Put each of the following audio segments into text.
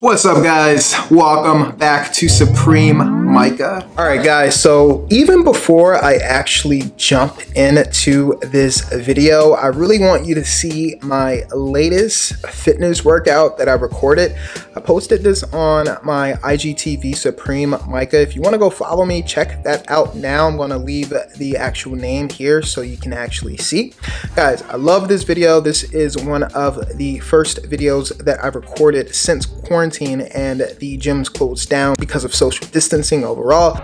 What's up, guys? Welcome back to Supreme Micah. All right, guys, so even before I actually jump into this video, I really want you to see my latest fitness workout that I recorded. I posted this on my IGTV Supreme Micah. If you want to go follow me, check that out now. I'm going to leave the actual name here so you can actually see. Guys, I love this video. This is one of the first videos that I've recorded since quarantine and the gyms closed down because of social distancing overall.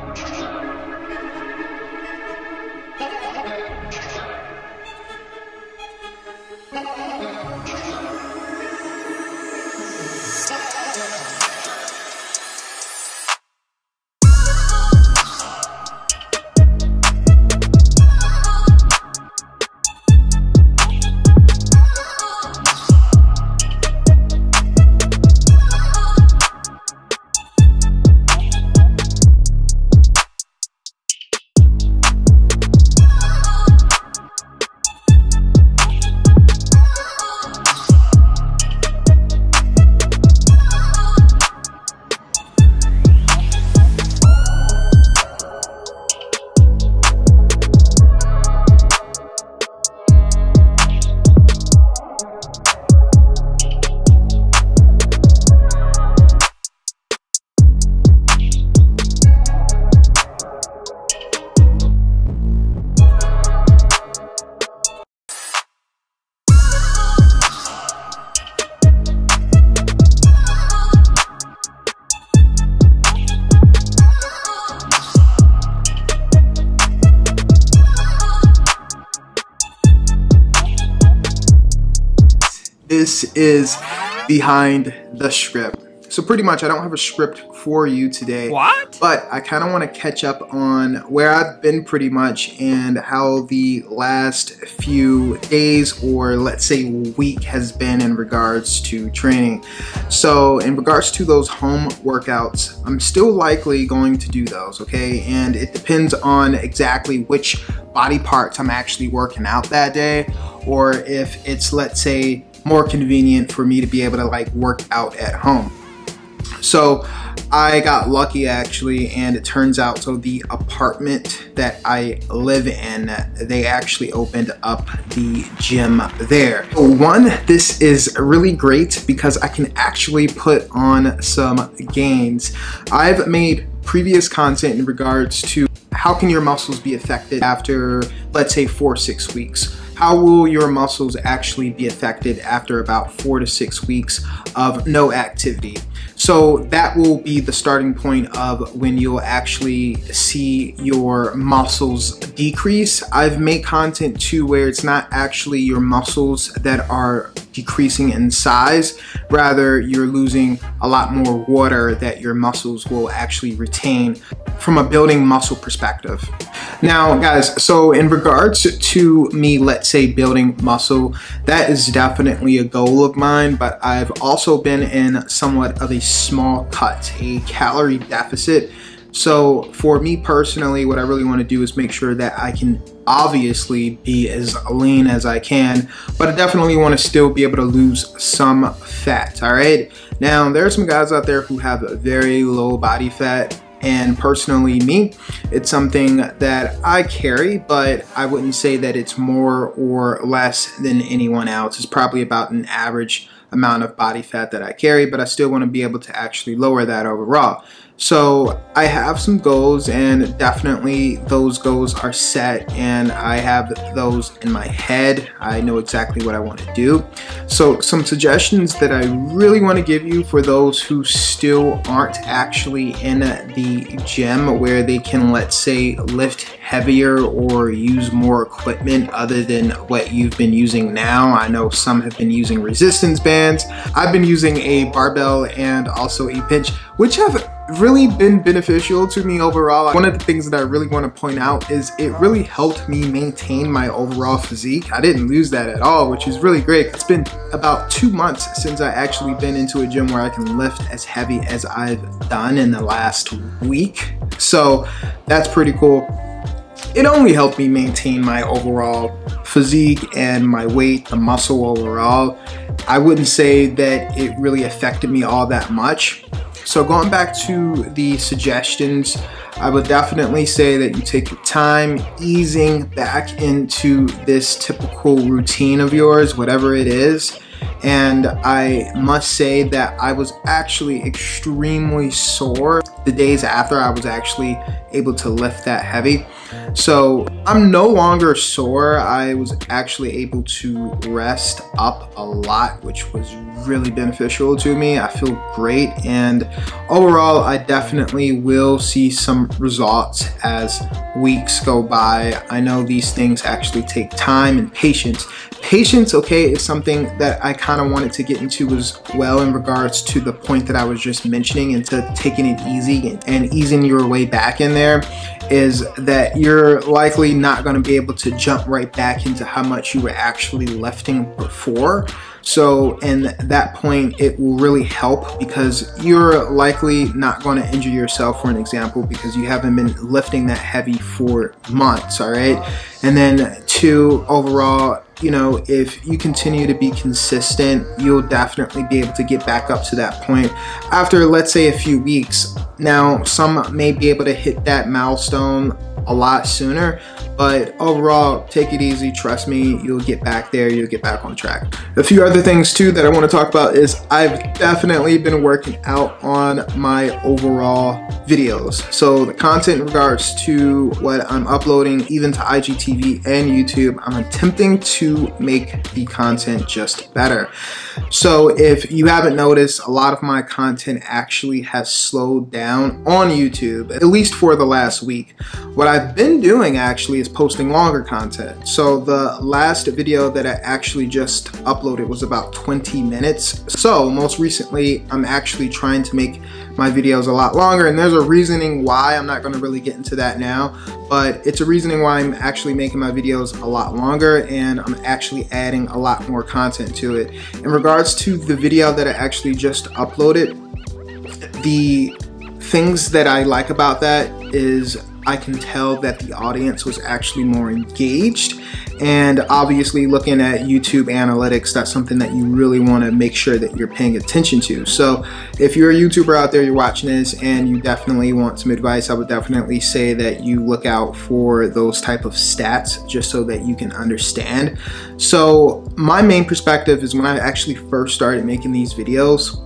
This is behind the script. So pretty much I don't have a script for you today. What? But I kind of want to catch up on where I've been pretty much and how the last few days or let's say week has been in regards to training. So in regards to those home workouts, I'm still likely going to do those, okay? And it depends on exactly which body parts I'm actually working out that day, or if it's, let's say, more convenient for me to be able to like work out at home. So I got lucky actually, and it turns out, so the apartment that I live in, they actually opened up the gym there. One, this is really great because I can actually put on some gains. I've made previous content in regards to how can your muscles be affected after, let's say, 4 to 6 weeks. How will your muscles actually be affected after about 4 to 6 weeks of no activity? So that will be the starting point of when you'll actually see your muscles decrease. I've made content too where it's not actually your muscles that are decreasing in size, rather you're losing a lot more water that your muscles will actually retain from a building muscle perspective. Now guys, so in regards to me, let's say building muscle, that is definitely a goal of mine, but I've also been in somewhat of a small cut, a calorie deficit. So for me personally, what I really want to do is make sure that I can obviously be as lean as I can, but I definitely want to still be able to lose some fat. All right, now there are some guys out there who have a very low body fat, and personally me, it's something that I carry, but I wouldn't say that it's more or less than anyone else. It's probably about an average amount of body fat that I carry, but I still want to be able to actually lower that overall. So I have some goals, and definitely those goals are set, and I have those in my head. I know exactly what I want to do. So some suggestions that I really want to give you for those who still aren't actually in the gym where they can, let's say, lift heavier or use more equipment other than what you've been using now. I know some have been using resistance bands. I've been using a barbell and also a bench, which have really been beneficial to me overall. One of the things that I really want to point out is it really helped me maintain my overall physique. I didn't lose that at all, which is really great. It's been about 2 months since I actually been into a gym where I can lift as heavy as I've done in the last week. So that's pretty cool. It only helped me maintain my overall physique and my weight, the muscle overall. I wouldn't say that it really affected me all that much. So going back to the suggestions, I would definitely say that you take your time easing back into this typical routine of yours, whatever it is. And I must say that I was actually extremely sore the days after I was actually able to lift that heavy. So I'm no longer sore. I was actually able to rest up a lot, which was really beneficial to me. I feel great, and overall I definitely will see some results as weeks go by. I know these things actually take time and patience. Patience, okay, is something that I kind of wanted to get into as well in regards to the point that I was just mentioning, into taking it easy and easing your way back in there, is that you're likely not going to be able to jump right back into how much you were actually lifting before. So in that point, it will really help, because you're likely not going to injure yourself, for an example, because you haven't been lifting that heavy for months, all right? And then two, overall, you know, if you continue to be consistent, you'll definitely be able to get back up to that point after, let's say, a few weeks. Now, some may be able to hit that milestone a lot sooner, but overall, take it easy. Trust me, you'll get back there, you'll get back on track. A few other things too that I want to talk about is I've definitely been working out on my overall videos. So the content in regards to what I'm uploading, even to IGTV and YouTube, I'm attempting to make the content just better. So if you haven't noticed, a lot of my content actually has slowed down on YouTube, at least for the last week. What I've been doing actually is posting longer content. So the last video that I actually just uploaded was about 20 minutes. So most recently, I'm actually trying to make my videos a lot longer, and there's a reasoning why. I'm not going to really get into that now, but it's a reasoning why I'm actually making my videos a lot longer, and I'm actually adding a lot more content to it. In regards to the video that I actually just uploaded, the things that I like about that is I can tell that the audience was actually more engaged, and obviously looking at YouTube analytics, that's something that you really want to make sure that you're paying attention to. So if you're a YouTuber out there, you're watching this and you definitely want some advice, I would definitely say that you look out for those type of stats, just so that you can understand. So my main perspective is when I actually first started making these videos,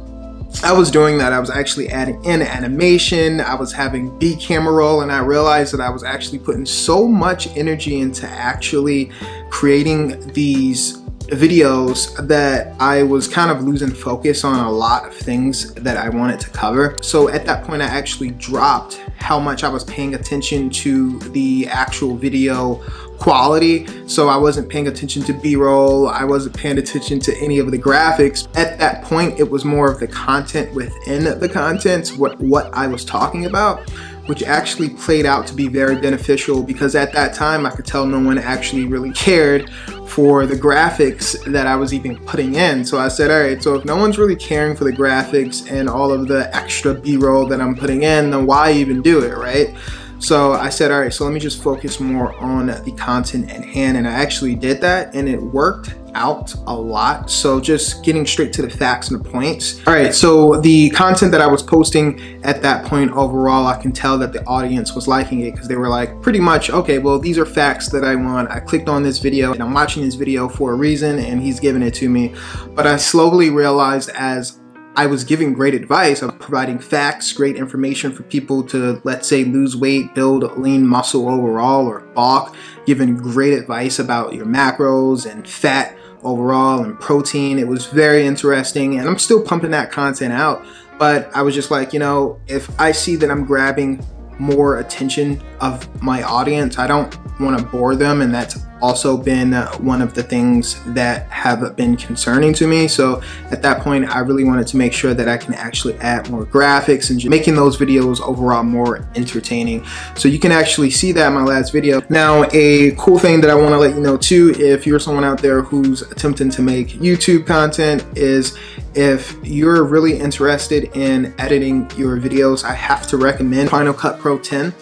I was doing that. I was actually adding in animation, I was having B camera roll, and I realized that I was actually putting so much energy into actually creating these videos that I was kind of losing focus on a lot of things that I wanted to cover. So at that point, I actually dropped how much I was paying attention to the actual video quality. So I wasn't paying attention to B-roll, I wasn't paying attention to any of the graphics. At that point, it was more of the content within the content, what I was talking about, which actually played out to be very beneficial, because at that time I could tell no one actually really cared for the graphics that I was even putting in. So I said, all right, so if no one's really caring for the graphics and all of the extra B-roll that I'm putting in, then why even do it, right? So I said, all right, so let me just focus more on the content at hand, and I actually did that, and it worked out a lot. So just getting straight to the facts and the points. All right, so the content that I was posting at that point, overall, I can tell that the audience was liking it, because they were like, pretty much, okay, well, these are facts that I want. I clicked on this video and I'm watching this video for a reason, and he's giving it to me. But I slowly realized, as I was giving great advice, I'm providing facts, great information for people to, let's say, lose weight, build lean muscle overall, or bulk, giving great advice about your macros and fat overall and protein. It was very interesting, and I'm still pumping that content out. But I was just like, you know, if I see that I'm grabbing more attention of my audience, I don't want to bore them, and that's also been one of the things that have been concerning to me. So at that point, I really wanted to make sure that I can actually add more graphics and just making those videos overall more entertaining. So you can actually see that in my last video. Now, a cool thing that I want to let you know too, if you're someone out there who's attempting to make YouTube content, is if you're really interested in editing your videos, I have to recommend Final Cut Pro 10.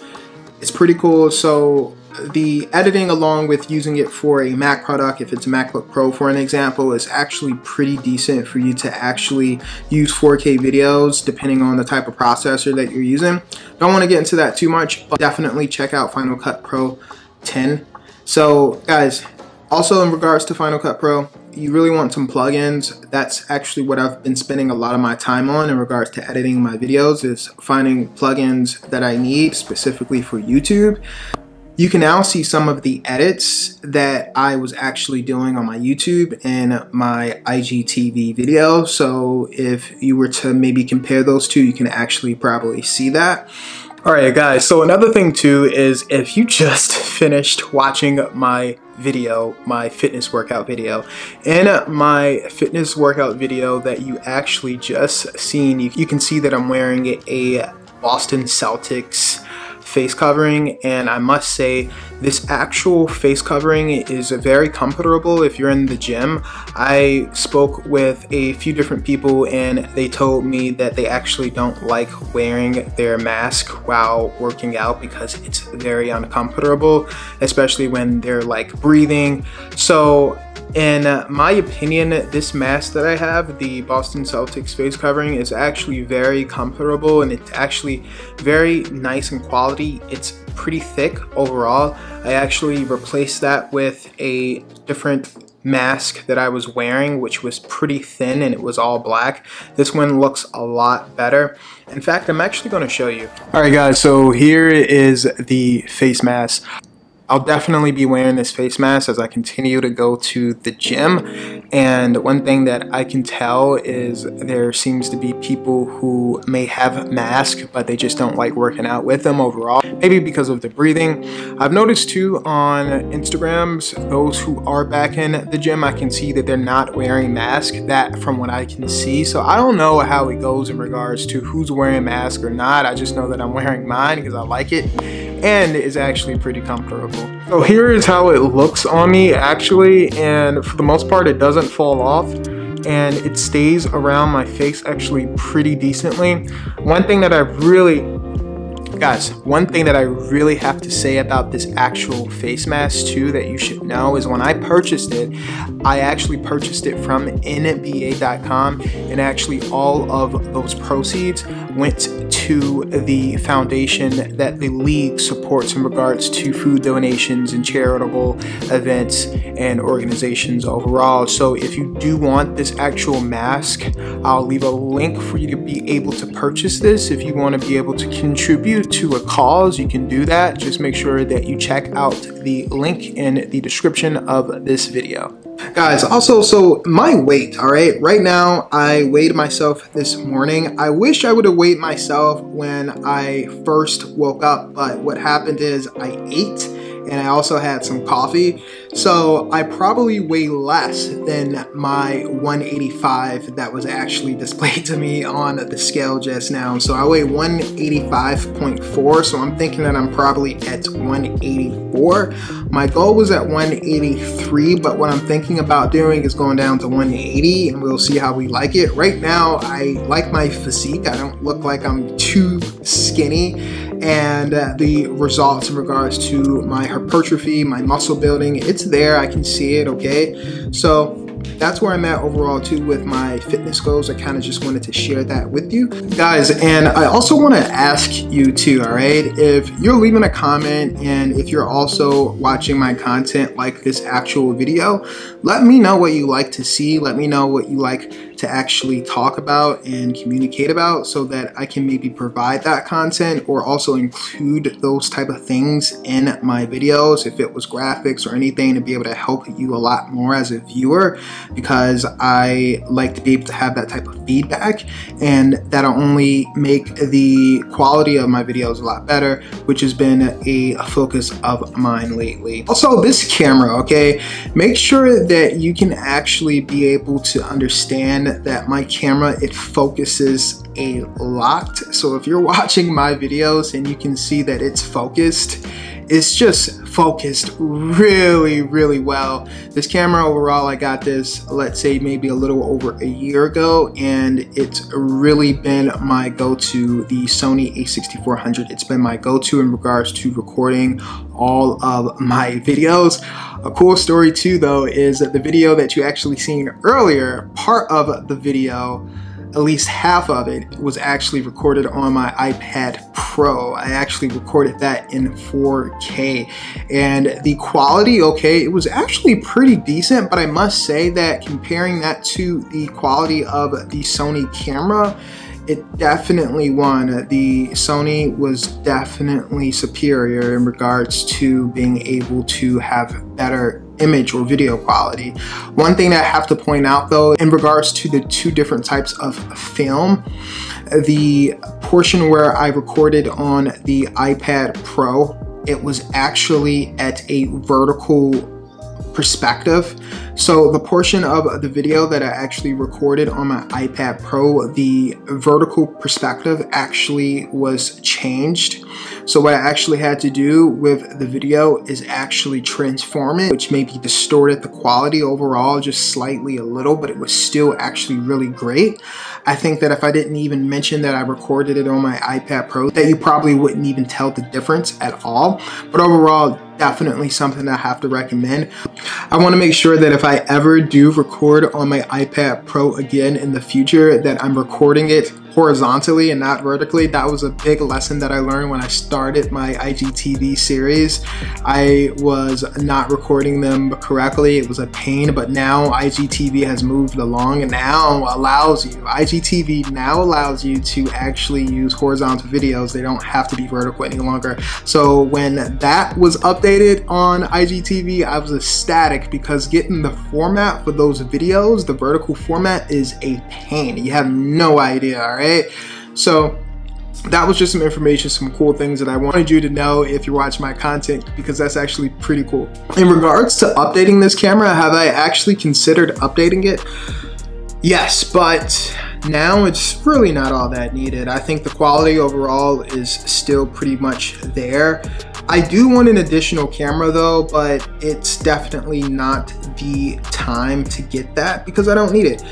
It's pretty cool. So the editing along with using it for a Mac product, if it's a MacBook Pro for an example, is actually pretty decent for you to actually use 4K videos depending on the type of processor that you're using. Don't want to get into that too much, but definitely check out Final Cut Pro 10. So guys, also in regards to Final Cut Pro, you really want some plugins. That's actually what I've been spending a lot of my time on in regards to editing my videos, is finding plugins that I need specifically for YouTube. You can now see some of the edits that I was actually doing on my YouTube and my IGTV video. So if you were to maybe compare those two, you can actually probably see that. Alright guys, so another thing too is if you just finished watching my video, my fitness workout video, in my fitness workout video that you actually just seen, you can see that I'm wearing a Boston Celtics face covering, and I must say this actual face covering is very comfortable if you're in the gym. I spoke with a few different people and they told me that they actually don't like wearing their mask while working out because it's very uncomfortable, especially when they're like breathing. So in my opinion, this mask that I have, the Boston Celtics face covering, is actually very comfortable and it's actually very nice in quality. It's pretty thick overall. I actually replaced that with a different mask that I was wearing, which was pretty thin and it was all black. This one looks a lot better. In fact, I'm actually going to show you. Alright guys, so here is the face mask. I'll definitely be wearing this face mask as I continue to go to the gym, and one thing that I can tell is there seems to be people who may have masks but they just don't like working out with them overall, maybe because of the breathing. I've noticed too on Instagrams, those who are back in the gym, I can see that they're not wearing masks, that from what I can see. So I don't know how it goes in regards to who's wearing a mask or not. I just know that I'm wearing mine because I like it and it's actually pretty comfortable. So here is how it looks on me actually, and for the most part it doesn't fall off and it stays around my face actually pretty decently. One thing that I really have to say about this actual face mask too that you should know is when I purchased it, I actually purchased it from NBA.com, and actually all of those proceeds went to the foundation that the league supports in regards to food donations and charitable events and organizations overall. So if you do want this actual mask, I'll leave a link for you to be able to purchase this. If you want to be able to contribute to a cause, you can do that. Just make sure that you check out the link in the description of this video. Guys, also, so my weight, all right, right now I weighed myself this morning. I wish I would have weighed myself when I first woke up, but what happened is I ate and I also had some coffee. So I probably weigh less than my 185 that was actually displayed to me on the scale just now. So I weigh 185.4, so I'm thinking that I'm probably at 184. My goal was at 183, but what I'm thinking about doing is going down to 180 and we'll see how we like it. Right now, I like my physique. I don't look like I'm too skinny, and the results in regards to my hypertrophy, my muscle building, it's there. I can see it, okay? So that's where I'm at overall too with my fitness goals. I kind of just wanted to share that with you guys. And I also want to ask you too, all right, if you're leaving a comment and if you're also watching my content like this actual video, let me know what you like to see. Let me know what you like to actually talk about and communicate about so that I can maybe provide that content or also include those type of things in my videos, if it was graphics or anything, to be able to help you a lot more as a viewer, because I like to be able to have that type of feedback, and that'll only make the quality of my videos a lot better, which has been a focus of mine lately. Also, this camera, okay, make sure that you can actually be able to understand that my camera, it focuses a lot. So if you're watching my videos and you can see that it's focused, it's just focused really well. This camera overall, I got this, let's say maybe a little over a year ago, and it's really been my go-to, the Sony a6400. It's been my go-to in regards to recording all of my videos. A cool story too though is that the video that you actually seen earlier, part of the video, at least half of it, was actually recorded on my iPad Pro. I actually recorded that in 4K, and the quality, okay, it was actually pretty decent, but I must say that comparing that to the quality of the Sony camera, it definitely won. The Sony was definitely superior in regards to being able to have better image or video quality. One thing that I have to point out though, in regards to the two different types of film, the portion where I recorded on the iPad Pro, it was actually at a vertical perspective. So the portion of the video that I actually recorded on my iPad Pro, the vertical perspective actually was changed. So what I actually had to do with the video is actually transform it, which maybe distorted the quality overall just slightly a little, but it was still actually really great. I think that if I didn't even mention that I recorded it on my iPad Pro, that you probably wouldn't even tell the difference at all. But overall, definitely something I have to recommend. I want to make sure that if I ever do record on my iPad Pro again in the future, that I'm recording it horizontally and not vertically. That was a big lesson that I learned when I started my IGTV series. I was not recording them correctly. It was a pain, but now IGTV has moved along and IGTV now allows you to actually use horizontal videos. They don't have to be vertical any longer. So when that was updated on IGTV, I was ecstatic because getting the format for those videos, the vertical format, is a pain. You have no idea, all right? So that was just some information, some cool things that I wanted you to know if you watch my content, because that's actually pretty cool. In regards to updating this camera, have I actually considered updating it? Yes, but now it's really not all that needed. I think the quality overall is still pretty much there. I do want an additional camera though, but it's definitely not the time to get that because I don't need it.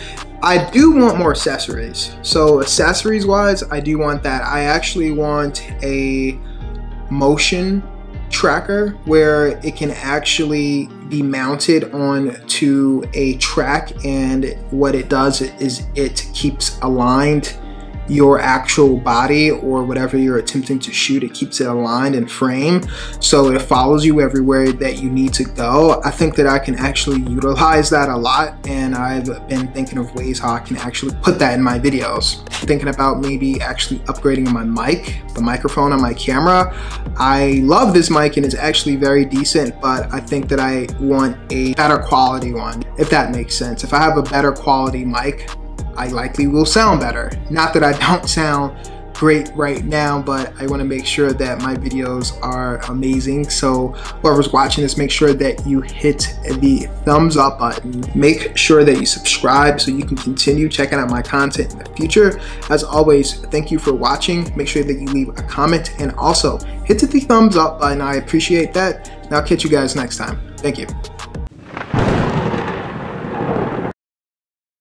I do want more accessories. So accessories wise, I do want that. I actually want a motion tracker where it can actually be mounted onto a track, and what it does is it keeps aligned your actual body or whatever you're attempting to shoot. It keeps it aligned in frame, so it follows you everywhere that you need to go. I think that I can actually utilize that a lot, and I've been thinking of ways how I can actually put that in my videos. Thinking about maybe actually upgrading my mic, the microphone on my camera. I love this mic and it's actually very decent, but I think that I want a better quality one, if that makes sense. If I have a better quality mic, I likely will sound better. Not that I don't sound great right now, but I want to make sure that my videos are amazing. So whoever's watching this, make sure that you hit the thumbs up button. Make sure that you subscribe so you can continue checking out my content in the future. As always, thank you for watching. Make sure that you leave a comment and also hit the thumbs up button. I appreciate that. And I'll catch you guys next time. Thank you.